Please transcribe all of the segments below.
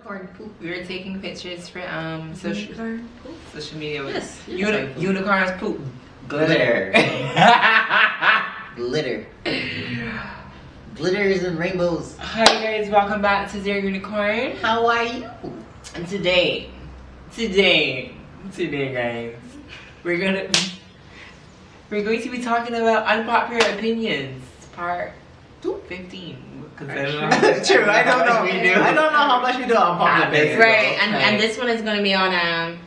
Unicorn poop. We were taking pictures for social media. Yes. Unicorns poop. Glitter. Glitter. Glitters and rainbows. Hi guys, welcome back to Dear Unicorn. How are you? And today guys, we're going to be talking about unpopular opinions, part 15. True, I don't know. I don't know how much we do on unpopular opinions. Right, and this one is going to be on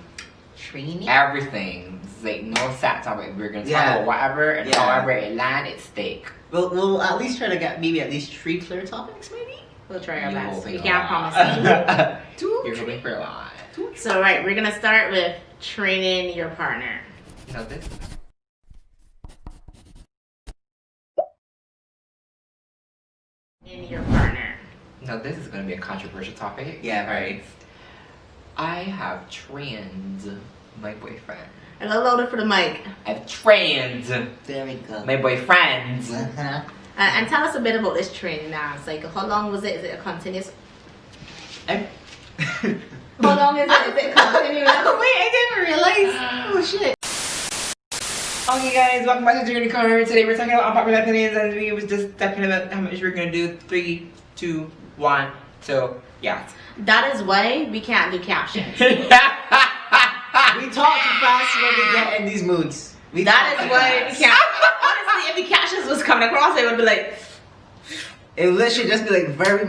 training. Everything. It's like no set topic. We're going to talk about whatever, and however it land, it's steak. We'll at least try to get maybe at least 3 clear topics, maybe. We'll try our You're best. hoping We a can't lot. promise you. You're hoping for a lot. So, right, we're going to start with training your partner. You know this? In your partner. Now this is going to be a controversial topic. Yeah, right. I have trained my boyfriend. A little louder for the mic. I've trained There we go. my boyfriend. Uh-huh. And tell us a bit about this training now. It's like, how long was it? Is it a continuous? How long is it? Is it continuous? Wait, I didn't realize. Oh shit. Okay guys, welcome back to Journey Corner. Today we're talking about unpopular opinions and we was just talking about how much we're going to do. 3, 2, 1. So, yeah. That is why we can't do captions. We talk too fast when we get in these moods. That is why we can't. Honestly, if the captions was coming across, it would be like. It would literally just be like very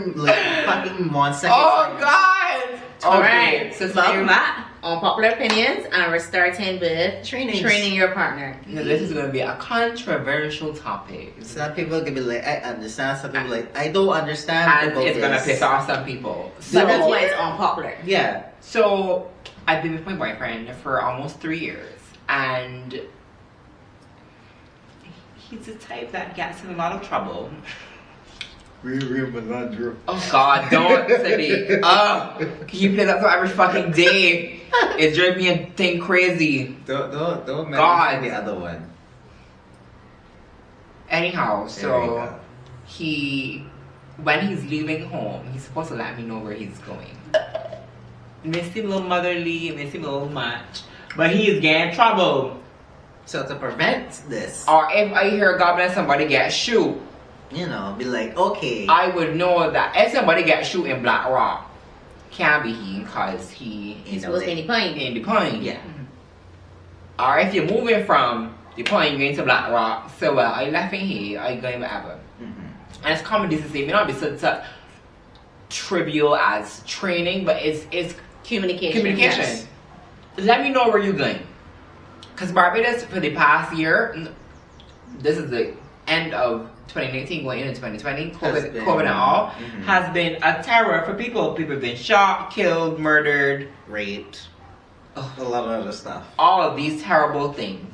fucking 1 second. Oh god! Alright, so welcome back on Popular Opinions, and we're starting with training your partner. No, this is going to be a controversial topic. Some people can be like, I understand. Some people like, I don't understand. And it's going to piss off some people. But that's why it's unpopular. Yeah. So, I've been with my boyfriend for almost 3 years. And he's the type that gets in a lot of trouble. Oh god, don't Saadiq. He plays that song every fucking day. It drives me a thing crazy. Don't God. the other one. Anyhow, There we so go. when he's leaving home, he's supposed to let me know where he's going. It may seem a little motherly, it may seem a little much, but he is getting in trouble. So to prevent this, Or if I hear God bless somebody get shoot, you know, be like, okay. I would know that if somebody gets shoot in Black Rock, can't be he, because He's supposed to be in the point. in the point. Yeah. Or if you're moving from the point going to Black Rock, so well, I left in here, I going wherever. Mm-hmm. And it's common decency, it may not be such trivial as training, but it's Communication. communication. Let me know where you're going. Because Barbados, for the past year, this is the end of 2019 going into 2020, COVID and all, has been a terror for people. People have been shot, killed, murdered, Raped. A lot of other stuff. all of these terrible things.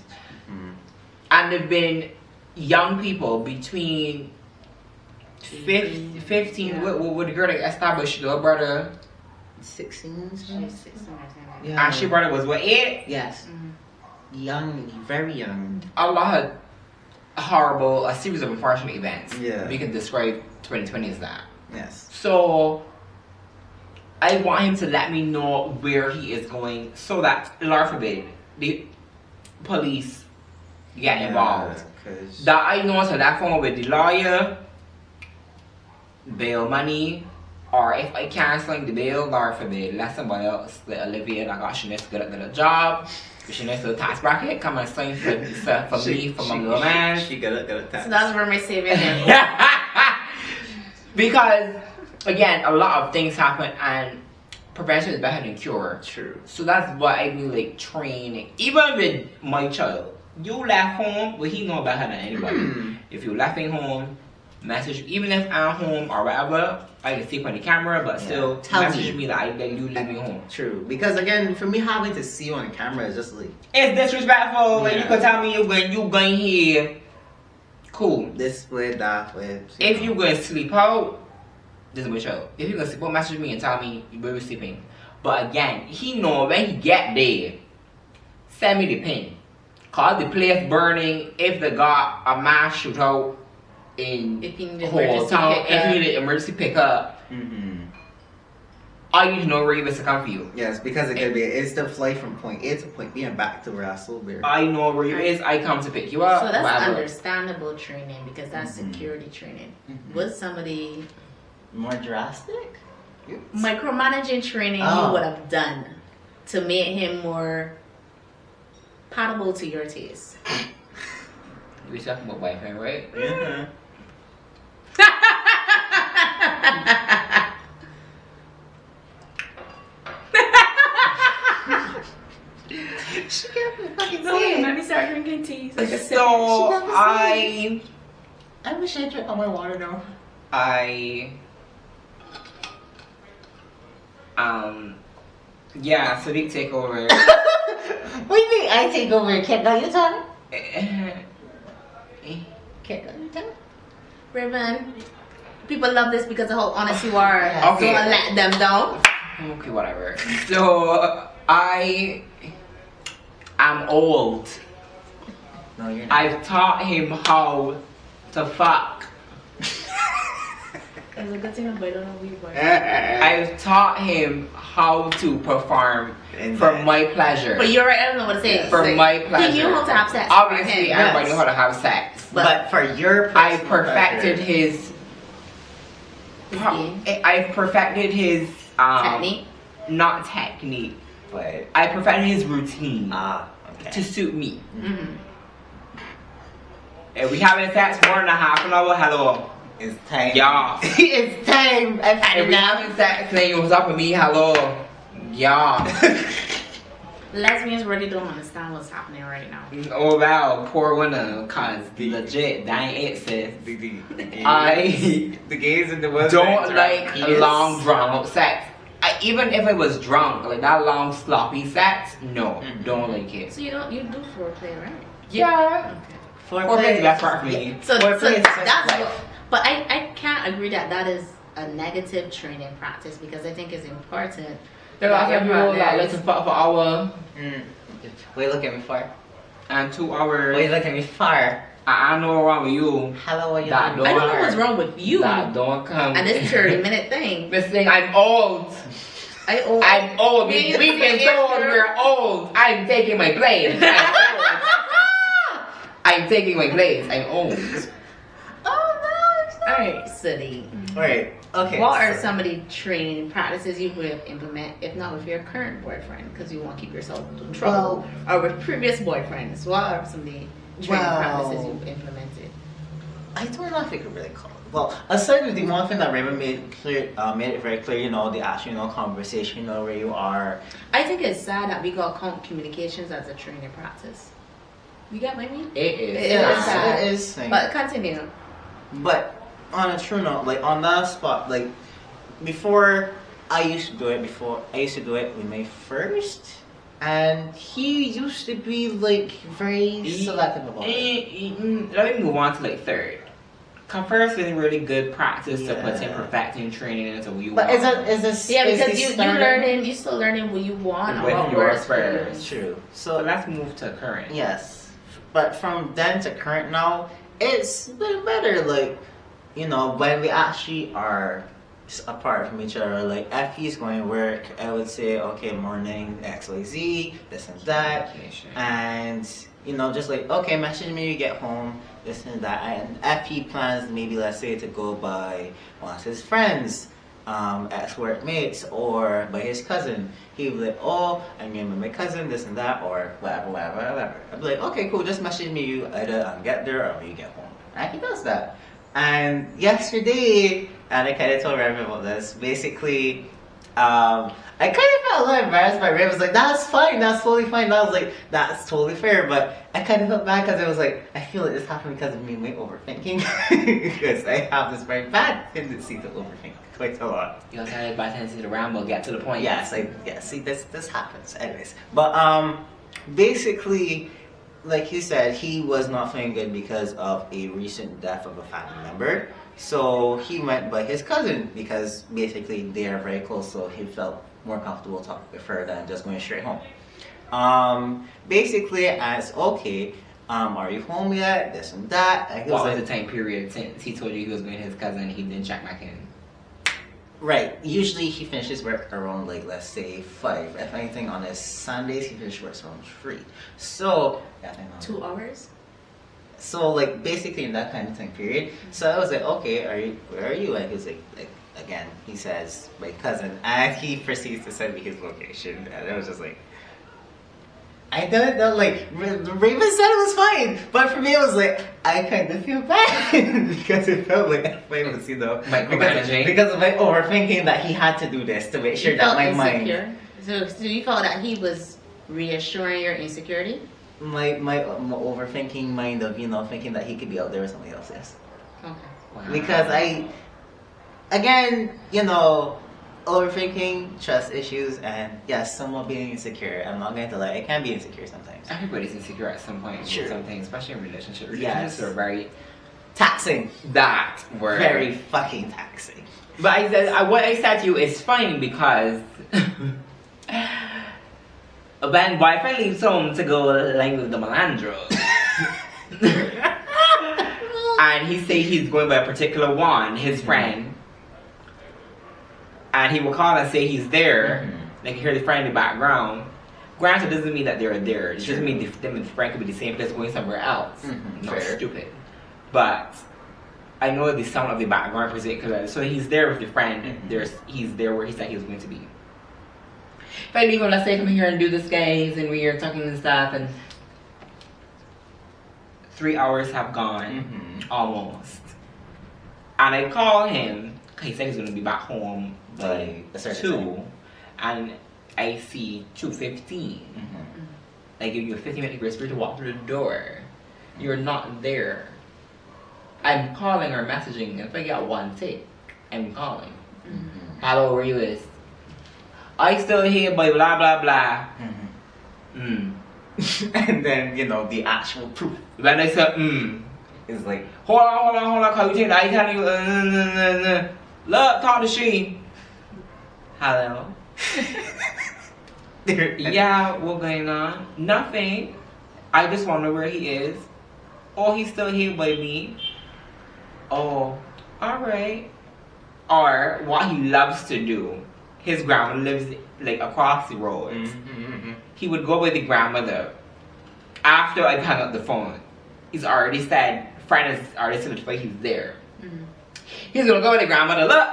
And there have been young people between 15, what would the girl that established little brother, 16. Yeah. and she brother was what, 8? Yes. Young, very young. A lot of a series of unfortunate events. Yeah. We can describe 2020 as that. Yes. So I want him to let me know where he is going so that, Lord forbid, the police get involved. That I know to that phone with the lawyer, bail money, or if I canceling the bail, Lord forbid, let somebody else, like Olivia, like, she needs to get a job, she needs to tax bracket, come and sign for me, for my little man. She got a tax. So that's where my savings is. Because, again, a lot of things happen and prevention is better than cure. True. So that's what I mean, like, training. Even with my child, you left home, well, he know better than anybody. If you left him home, message, even if I'm home or whatever, I can see on the camera, but still Tell message me. me that you leave me home. True. Because again, for me having to see you on camera is just like It's disrespectful when you Yeah. can tell me you going here. Cool. this way, that way. If you going to sleep out, this is my show. If you going to sleep out, message me and tell me where you're sleeping. But again, he know when he get there, send me the pin. Cause the place burning, if they got a mass shootout in If you need whole emergency town, pickup. if you need an emergency pickup, I need to know where you was to come for you. Yes, because it could be an instant flight from point A to point B and back to Russell Bear. I know where you is. I come to pick you up. So that's whatever. understandable training because that's security training. Was somebody More drastic? micromanaging training you would have done to make him more palatable to your taste? We talking about boyfriend, right? Yeah. She can't fucking say it. Let me start drinking tea. Like a So I wish I drank all my water now. Yeah, Saadiq take over. What do you mean I take over? Can't go you talk? Can't go you talk? Raven, people love this because of how honest you are. Okay. Don't let them down. Okay, whatever. So I am old. No, you're not. I've taught him how to fuck. It's a good thing I don't know who you are. I've taught him how to perform for my pleasure. But you're right, I don't know what to say. For my pleasure. He knew how to have sex. Obviously, for him. everybody knew how to have sex. But for your I personal perfected pleasure, his. game. I perfected his Technique. Not technique. but I perfected his routine okay. to suit me. Mm-hmm. And we having sex more than a half an hour. Hello. It's time. Yeah. It's time. I've had And we enough. having sex and you was up with me. Hello. Yeah. Lesbians really don't understand what's happening right now. Oh wow, poor winner, cause legit, that ain't it, sis. The gays and the ones Don't like long drawn out sex. Even if it was drunk, like that long sloppy sex, no, don't like it. So you do foreplay, right? Yeah. Okay. Foreplay is the best part for me. So Foreplay is that's life. what, but I can't agree that is a negative training practice because I think it's important. There are some people that like partners- to fuck for an hour Wait, look at me far. and 2 hours. Wait, look at me far. I know what's wrong with you. Hello, what you That doing? I don't know what's wrong with you That don't come. and this 30-minute thing. This thing, I'm old. I'm old. We've been told we're old. I'm taking my place. I'm old. I'm taking my place. I'm old. Alright, City. Alright, okay. What are some of the training practices you would have implement if not with your current boyfriend because you want to keep yourself in trouble or with previous boyfriends? What are some of the training practices you've implemented? I don't know if I could really call it. Well, aside with the one thing that Raven made clear, made it very clear, the actual, conversation, where you are. I think it's sad that we got communications as a training practice. You get what I mean? It is. It is sad. It is. But continue. But on a true note, like on that spot, like before I used to do it with my first, and he used to be like very selective about it. Let me move on to like third. First is really good practice to put in Yeah. perfecting training into who you But want. is this Yeah, is because this you're still learning what you want With or what yours works for you. first. True. So So let's move to current. yes, but from then to current now, it's been better. Like, when we actually are apart from each other, like if he's going to work, I would say, okay, morning XYZ, this and that, and just like, okay, message me when you get home, this and that. And if he plans, maybe let's say to go by one of his friends, ex-workmates, or by his cousin, he would be like, oh, I'm going with my cousin, this and that, or whatever. I'd be like, okay, cool, just message me you either get there or when you get home. And he does that. And yesterday, and I kind of told Raven about this, basically, I kind of felt a little embarrassed by Raven. Was like, that's fine, that's totally fine. And I was like, that's totally fair. But I kind of felt bad because I was like, I feel like this happened because of me overthinking. Because I have this very bad tendency to overthink quite a lot. You also had a bad tendency to ramble, get to the point. Yes, see, this happens. Anyways. But, basically, like he said, he was not feeling good because of a recent death of a family member. So he went by his cousin because basically they are very close, so he felt more comfortable talking with her than just going straight home. Basically, as okay, are you home yet? This and that. And he What was was like, the time period since he told you he was going to his cousin and he didn't check back in? Right. Usually he finishes work around like let's say 5. If anything on his Sundays he finishes work around 3. So 2 hours. So like basically in that kind of time period. So I was like, okay, where are you? And he was like again, he says my cousin, and he proceeds to send me his location, and I was just like, I don't know, like Raven said it was fine, but for me it was like I kind of feel bad because it felt like I was, because of my overthinking that he had to do this to make sure that my mind. So you felt that he was reassuring your insecurity? My overthinking mind of thinking that he could be out there with somebody else. Yes. Okay. Wow. Because again, overthinking, trust issues, and yes, somewhat being insecure. I'm not going to lie, I can be insecure sometimes. Everybody's insecure at some point. Sure. With something, especially in relationships. Yes. Relationships are very Taxing. that word. Very fucking taxing. But what I said to you is fine because when boyfriend leaves home to go line with the Melandros, and he say he's going by a particular one, his friend, and he will call and say he's there. They can hear the friend in the background. Granted, it doesn't mean that they're there. It just means them and the friend could be the same place going somewhere else. Not stupid. But I know the sound of the background per se, so he's there with the friend. He's there where he said he was going to be. If I leave him, let's say come here and do this, guys, and we are talking and stuff, and 3 hours have gone, almost. And I call him, he said he's going to be back home by 2, and I see 2:15. I give you a 15-minute grace period to walk through the door. You're not there. I'm calling or messaging, and if I get one take, I'm calling. Hello, where you is? I still here, but blah blah blah. And then the actual proof. When I said is like, hold on, cause you take I tell you, look, talk to she. Hello. Yeah, what's going on? Nothing. I just wonder where he is. Oh, he's still here by me. Oh, alright. Or what he loves to do. His grandma lives like across the road. He would go with the grandmother. After I hung up the phone, he's already said, friend has already said why he's there. He's gonna go with the grandmother. Look,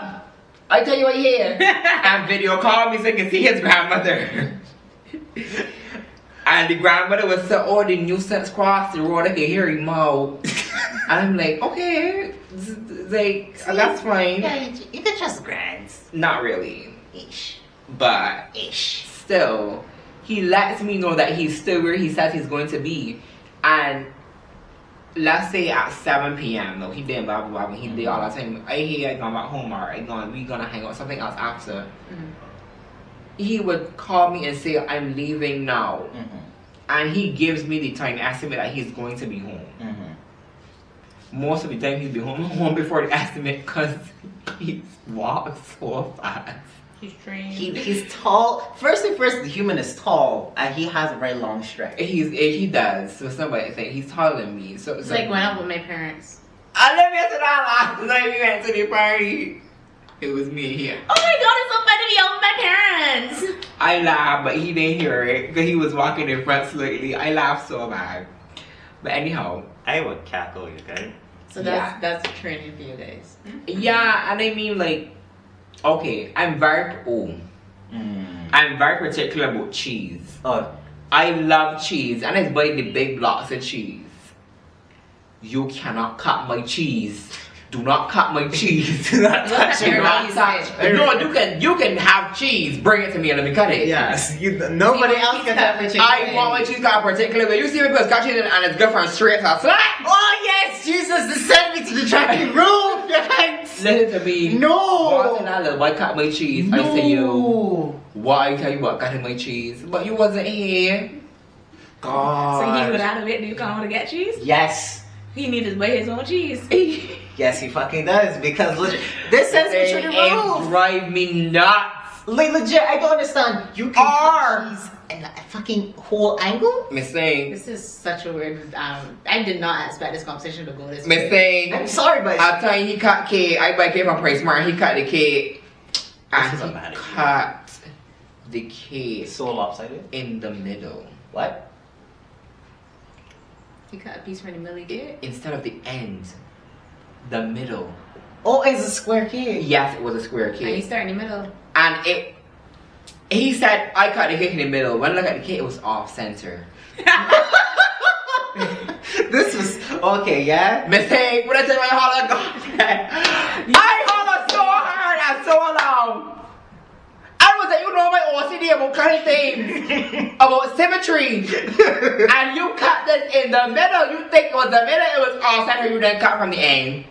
I tell you what here. And video call me so I can see his grandmother. And the grandmother was so, oh, the nuisance crossed the road, I can hear him out. And I'm like, okay, like, that's fine. Yeah, you can trust grands. Not really. Ish. But still, he lets me know that he's still where he says he's going to be. And let's say at 7 p.m. though, he did blah blah blah, he did all that time. I hear I gone back home, or we gonna hang out something else after. He would call me and say, I'm leaving now. And he gives me the time estimate that he's going to be home. Most of the time he'll be home before the estimate, because he walks so fast. He's trained. He's tall. First, the human is tall, and he has a very long stride. He does. So somebody think he's taller than me. So it's like when I was with my parents. Olivia said I laughed when we went to the party. It was me here. Oh my god, it's so funny to be out with my parents. I laughed, but he didn't hear it because he was walking in front slightly. I laughed so bad. But anyhow, I would cackle you guys. So that's training for you guys. Yeah, and I mean like, okay, I'm very particular about cheese. Oh, I love cheese, and I buy the big blocks of cheese. You cannot cut my cheese. Do not cut my cheese. Do not touch it. No, you can have cheese. Bring it to me and let me cut it. Yes. Nobody else can have my cheese. I want my cheese cut particularly. When you see me put scotch in it and it's good from straight to flat. Oh yes, Jesus, descend me to the tracking room. Listen to me. No. Why cut my cheese? No. I say you. Why I tell you what cutting my cheese? But you wasn't here. God. So he would out of it and you come to get cheese? Yes. He needs to buy his own cheese. Yes, he fucking does, because this sends me to the roof. Drive me nuts. Like legit, I don't understand. You can cut cheese in a fucking whole angle? Miss Thing. This is such a weird. I did not expect this conversation to go this way. Miss Thing. I'm sorry, but I'll tell you, he cut cake. I buy cake from Price Mart. He cut the cake. And is a he bad idea. cut the cake So lopsided. in the middle. What? You cut a piece from the middle, you did? Instead of the end. The middle. Oh, it's a square cake. Yes, it was a square And you cake. start in the middle. And he said, I cut the cake in the middle. When I look at the cake, it was off center. This was okay, yeah. Mistake. When I tell you I hollered, I hollered so hard and so long. I was like, you know my OCD about cutting things, about symmetry, and you cut this in the middle. You think it was the middle, it was off center. You didn't cut from the end.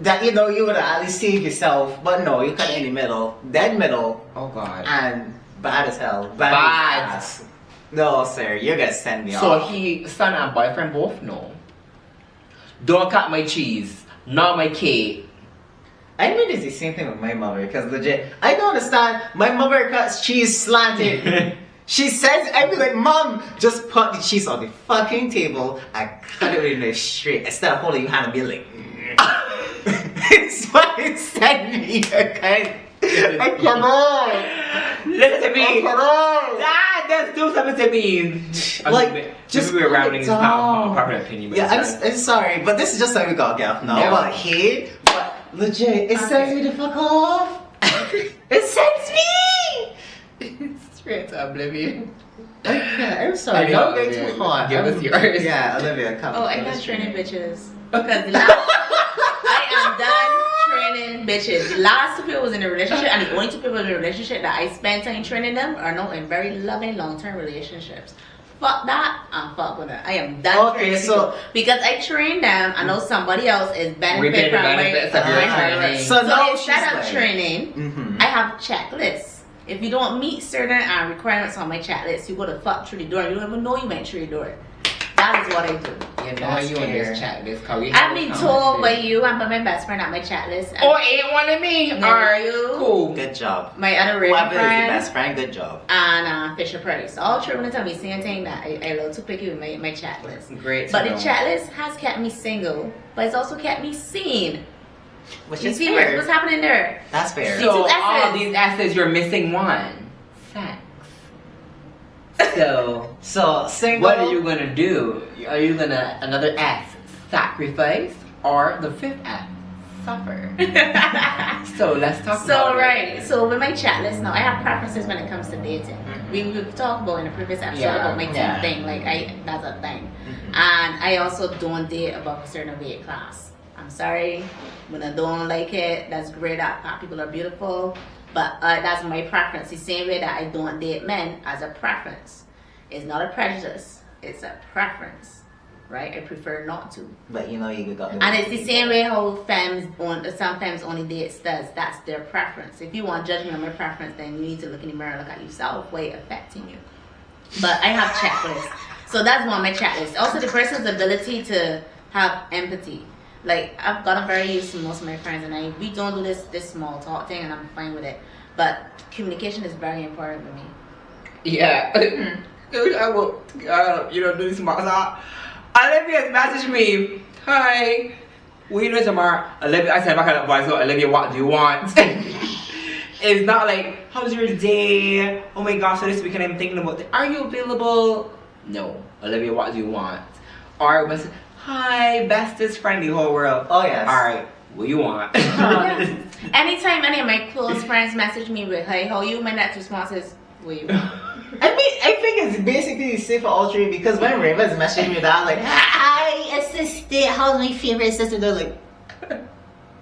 That you know you would have at least saved yourself, but no, you cut in the middle, dead middle, Oh God. and bad as hell. Bad. as ass. No, sir, you're gonna send me So off. son and boyfriend both know. Don't cut my cheese, not my cake. I mean, it's the same thing with my mother, because legit, I don't understand. My mother cuts cheese slanted. She says, I be like, Mom, just put the cheese on the fucking table and cut it in the straight instead of holding your hand and be like, it's what it said me, okay? I cannot. Listen to me. I cannot. Dad, just do something to me. Like, just we're rounding put is it not down. popular opinion. But Yeah, it's I'm sorry, but this is just something we gotta get off now. Yeah. But hey, but legit, it sends me the fuck off. It sends me. straight to oblivion. Okay, I'm sorry. Okay, Don't get Olivia, too hot. give us yours. Yeah, Olivia, come. Oh, I'm done training bitches. Because I am done training bitches. The last 2 people was in a relationship, and the only 2 people in a relationship that I spent time training them are now in very loving, long-term relationships. Fuck that, and fuck with it. I am done Okay, training so- people. Because I trained them, I know somebody else is Reaping benefiting the from my benefits of your training. So now instead she's of like- training, Mm-hmm. I have checklists. If you don't meet certain requirements on my checklist, you go to fuck through the door. You don't even know you went through the door. That is what I do. You know That's you on fair. this checklist, cause we I've been told by you and by my best friend at my checklist. Oh, ain't one of me. No, Alright, you. cool. Good job. My other raven Whoever is your friend best friend, good job. and Fisher Price. All true when they tell me same thing that I love to pick you with my checklist. Great. But the checklist has kept me single, but it's also kept me seen. Which You is see fair. what's happening there? That's fair. So two all S's. these S's, you're missing one. Sex. So So single. what are you gonna do? Are you gonna another S, sacrifice, or the 5th S, suffer? So let's talk about So it. right, so with my checklist now, I have preferences when it comes to dating. We've talked about in the previous episode Yeah, about my yeah. thing. Like that's a thing. Mhm. And I also don't date above a certain weight class. I'm sorry, when I don't like it, that's great that fat people are beautiful, but that's my preference. The same way that I don't date men as a preference. It's not a prejudice, it's a preference, right? I prefer not to. But you know you got. And it's the same way how some femmes only date studs. That's their preference. If you want to judge me on my preference, then you need to look in the mirror and look at yourself, way affecting you. But I have checklists. So that's one of my checklists. Also the person's ability to have empathy. Like I've gotten very used to most of my friends and we don't do this small talk thing and I'm fine with it. But communication is very important to me. Yeah. I will. You don't do smart talk. Olivia's messaged me. Hi. What you doing tomorrow? Olivia, I said back at voice. So Olivia, what do you want? It's not like, how's your day? Oh my gosh, so this weekend I'm thinking about it. Are you available? No. Olivia, what do you want? Or was hi, bestest friend in the whole world. Oh yes. Alright, what you want? Yeah. Anytime any of my close friends message me with, hey, how you? My next response is, what you want? I mean, I think it's basically the same for all three because when Raven's messaging me that, like, hi, assistant, how's my favorite assistant? They're like,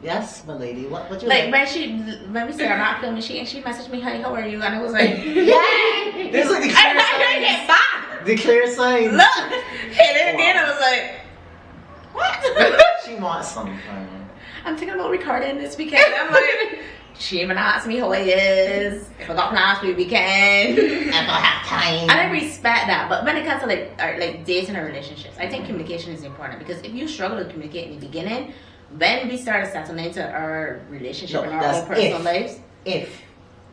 yes, my lady, what you Like when we started not filming, she messaged me, hey, how are you? And I was like, yeah! There's like the clear I didn't get signs. back. The clear signs. Look, and then again I was like, what? She wants something. I'm thinking about recording this weekend. I'm like, she even asked me how it is. If I got plans for the weekend, I don't have time. and I respect that. But when it comes to like dating or relationships, I think communication is important because if you struggle to communicate in the beginning, when we start settling into our relationship No, and our that's own personal if. lives. If.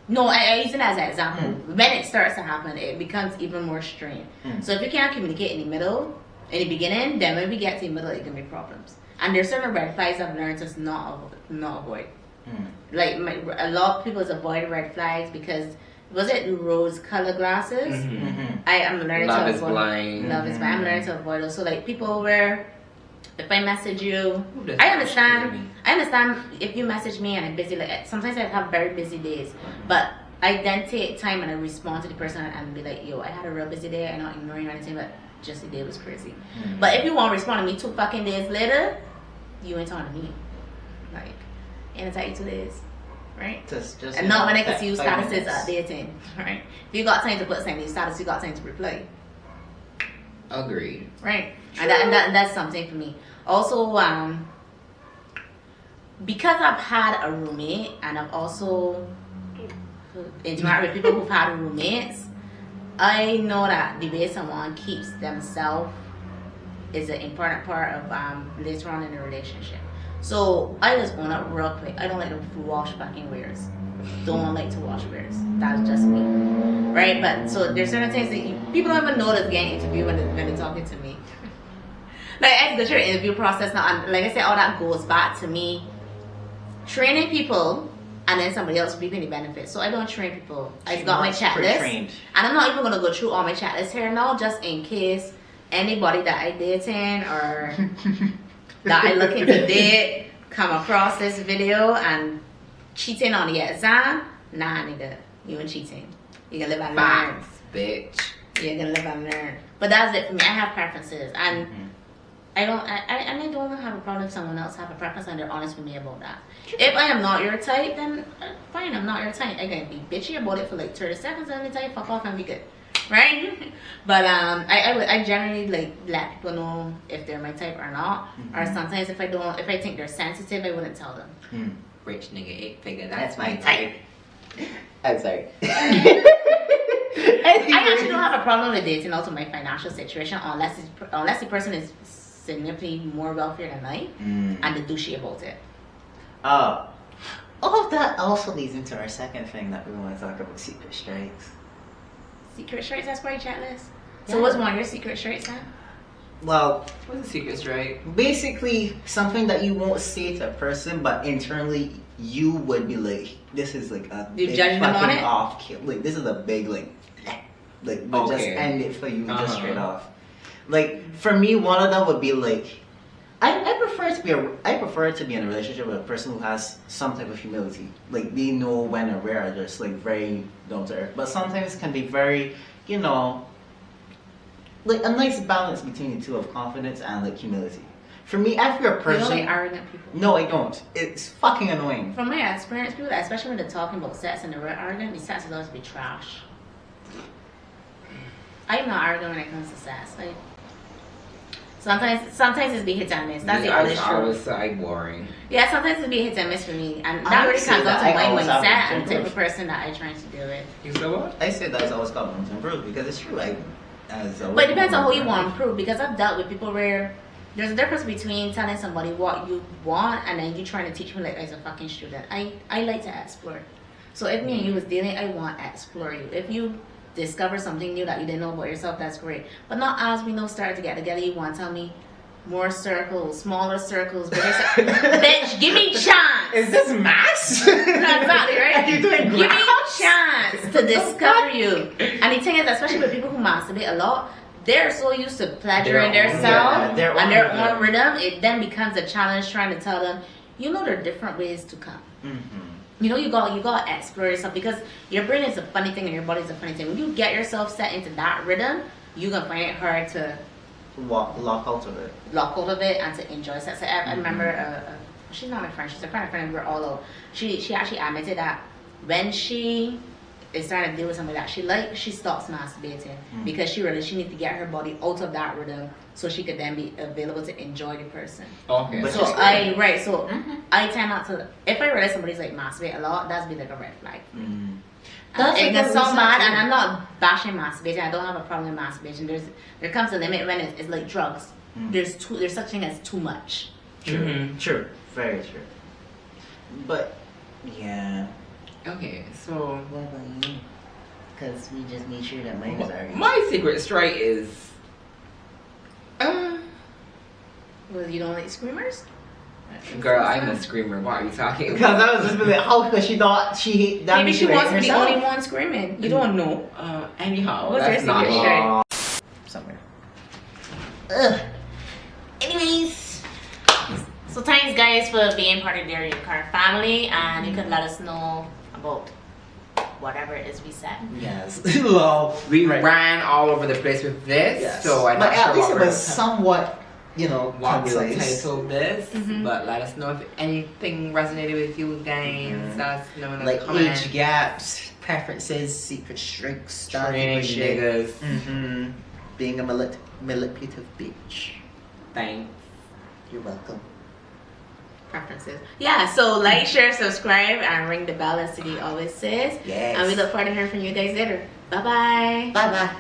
No, I use it as an example. When it starts to happen, it becomes even more strained. So if you can't communicate in the middle, in the beginning, then when we get to the middle, it can be problems. And there's certain red flags I've learned to not avoid. Like a lot of people avoid red flags because was it rose-colored glasses? I am learning Love to is avoid. blind. Love is blind. I'm learning to avoid those. So like people where if I message you, that's I actually understand. I understand if you message me and I'm busy. Like sometimes I have very busy days, but I then take time and I respond to the person and be like, yo, I had a real busy day. I'm not ignoring or anything, but just the day was crazy. But if you want to respond to me 2 fucking days later, you ain't talking to me. Like, ain't it take you 2 days? Right? Just And not when I can that see you 5 statuses minutes. updating. Right? If you got time to put something in your status, you got time to reply. Agreed. Right? And that's something for me. Also, because I've had a roommate and I've also interacted with people who've had roommates, I know that the way someone keeps themselves is an important part of later on in a relationship. So I just own up real quick. I don't like to wash fucking wares. Don't like to wash wares. That's just me, right? But so there's certain things that people don't even notice getting interviewed when they're talking to me. Like I go through the interview process now, and like I said, all that goes back to me training people, and then somebody else reaping the benefits. So I don't train people. I got my checklist, and I'm not even gonna go through all my checklists here now, just in case anybody that I dating or that I looking to date come across this video and cheating on the exam. Nah, nigga, you ain't cheating. You gonna live and learn, bitch. You're gonna live and learn. But that's it for me. I have preferences, and I don't have a problem if someone else have a preference and they're honest with me about that. If I am not your type, then fine, I'm not your type. I can be bitchy about it for like 30 seconds and then tell you fuck off and be good, right? But I generally like let people know if they're my type or not. Or sometimes if I think they're sensitive, I wouldn't tell them. Rich nigga 8-figure, that's my type. I'm sorry. I actually don't have a problem with dating out of my financial situation unless the person is significantly more wealthier than I and the douchey about it. All of that also leads into our second thing that we want to talk about: secret strikes. Secret strikes, that's why you checklist. So what's one of your secret strikes then? Well, What's a secret strike? basically something that you won't say to a person, but internally you would be like, this is like a You big judging them on fucking it? off kill. Like this is a big but just Okay. end it for you just straight Uh-huh. off. Like for me, one of them would be like, I prefer to be in a relationship with a person who has some type of humility. Like they know when and where, are just like very down to earth. But sometimes can be very, like a nice balance between the two of confidence and like humility. For me, if you're a You person, don't like arrogant people. no, I don't. It's fucking annoying. From my experience, people, especially when they're talking about sex and they're arrogant, the sex is always be trash. I'm not arrogant when it comes to sex. Like sometimes it's be hit and miss. That's the honest I was truth. so boring. Yeah, sometimes it's be hit and miss for me, and I that would really say comes down that to I my always have mindset and to the type improve. of person that I trying to deal with. You said what? I say that it's always got room to improve because it's true. But it depends on who you want to improve, because I've dealt with people where there's a difference between telling somebody what you want and then you trying to teach me like as a fucking student. I like to explore. So if me and you was dealing, I want to explore you. If you discover something new that you didn't know about yourself, that's great. But not as we know start to get together, you want to tell me more circles, smaller circles, bigger circles. Bitch, give me chance. Is this max? Exactly, right? Are you doing Give me graphs? chance to discover you. And the thing is, especially with people who masturbate a lot, they're so used to pleasuring Their own- themselves their and their own own rhythm, it then becomes a challenge trying to tell them, you know, there are different ways to come. You know, you got to explore yourself, because your brain is a funny thing and your body is a funny thing. When you get yourself set into that rhythm, you're gonna find it hard to Lock out of it. lock hold of it and to enjoy sex. I remember, she's not my friend, she's a friend of friend, we're all over. She actually admitted that when she is starting to deal with somebody that she likes, she stops masturbating because she needs to get her body out of that rhythm so she could then be available to enjoy the person. Okay. But So she's I tend not to, if I realize somebody's like masturbate a lot, that's be like a red flag. That's It like can a sound bad, and research. I'm not bashing masturbation. I don't have a problem with masturbation. There comes a limit when it's like drugs. There's such thing as too much. True. True. Very true. But yeah. Okay, so What about you? Because we just made sure that mine was already. my secret strike is Well, you don't like screamers? Girl, I'm a screamer. What are you talking Because about? I was just like, how could she not? That Maybe means she wants to be the herself. only one screaming. You don't know. Anyhow, What's that's your not secret law. Somewhere. Ugh. Anyways, so thanks guys for being part of the Your Car family, and you can let us know about whatever it is we said. Yes. Well, We right. ran all over the place with this, Yes. so I'm but not at sure least what it we're was somewhat, you know, what we will concise. title this, Mhm. but let us know if anything resonated with you guys. Mhm. Let us know in the Like comments. age gaps, preferences, secret strengths, stuff. Training niggas. Mm-hmm. Being a manipulative bitch. Thanks. You're welcome. Preferences. Yeah, so like, share, subscribe, and ring the bell as Saadiq always says. Yes. And we look forward to hearing from you guys later. Bye bye. Bye bye.